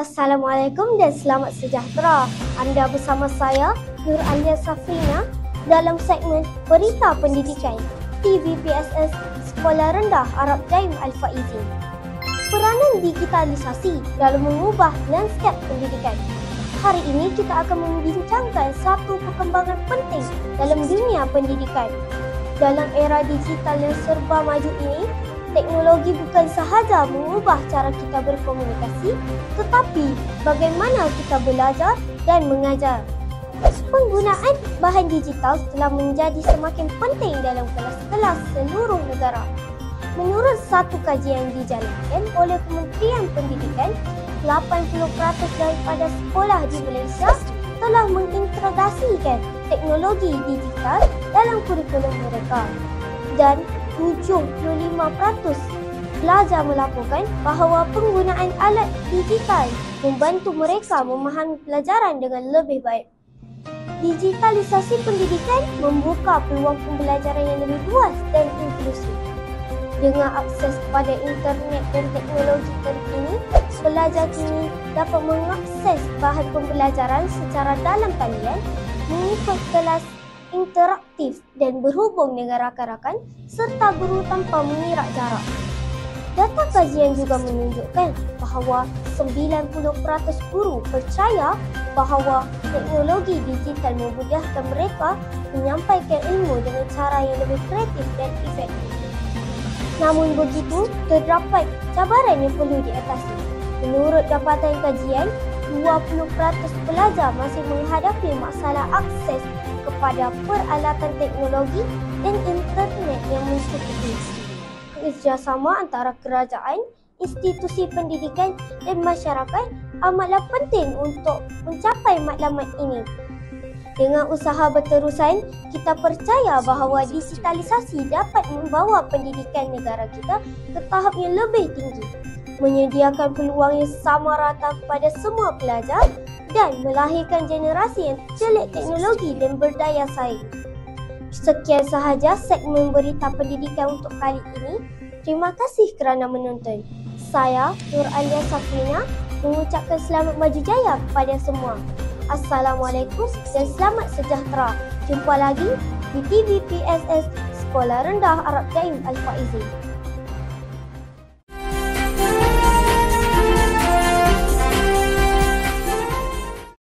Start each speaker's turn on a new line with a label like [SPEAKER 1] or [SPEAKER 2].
[SPEAKER 1] Assalamualaikum dan selamat sejahtera. Anda bersama saya, Nur Alia Safrina, dalam segmen Berita Pendidikan TVPSS Sekolah Rendah Arab Jaim Al-Faizin. Peranan digitalisasi dalam mengubah lanskap pendidikan. Hari ini kita akan membincangkan satu perkembangan penting dalam dunia pendidikan. Dalam era digital yang serba maju ini, teknologi bukan sahaja mengubah cara kita berkomunikasi, tetapi bagaimana kita belajar dan mengajar. Penggunaan bahan digital telah menjadi semakin penting dalam kelas-kelas seluruh negara. Menurut satu kajian dijalankan oleh Kementerian Pendidikan, 80% daripada sekolah di Malaysia telah mengintegrasikan teknologi digital dalam kurikulum mereka. Dan 75% pelajar melaporkan bahawa penggunaan alat digital membantu mereka memahami pelajaran dengan lebih baik. Digitalisasi pendidikan membuka peluang pembelajaran yang lebih luas dan inklusif. Dengan akses kepada internet dan teknologi terkini, pelajar kini dapat mengakses bahan pembelajaran secara dalam talian, mengikut kelas interaktif dan berhubung dengan rakan-rakan serta guru tanpa mengira jarak. Data kajian juga menunjukkan bahawa 90% guru percaya bahawa teknologi digital memudahkan mereka menyampaikan ilmu dengan cara yang lebih kreatif dan efektif. Namun begitu, terdapat cabaran yang perlu diatasi. Menurut dapatan kajian, 20% pelajar masih menghadapi masalah akses kepada peralatan teknologi dan internet yang mencukupi. Kerjasama antara kerajaan, institusi pendidikan dan masyarakat amatlah penting untuk mencapai matlamat ini. Dengan usaha berterusan, kita percaya bahawa digitalisasi dapat membawa pendidikan negara kita ke tahap yang lebih tinggi, menyediakan peluang yang sama rata kepada semua pelajar dan melahirkan generasi yang celik teknologi dan berdaya saing. Sekian sahaja segmen Berita Pendidikan untuk kali ini. Terima kasih kerana menonton. Saya, Nur Alia Safrina, mengucapkan selamat maju jaya kepada semua. Assalamualaikum dan selamat sejahtera. Jumpa lagi di TVPSS Sekolah Rendah Arab Jaim Al-Faizin.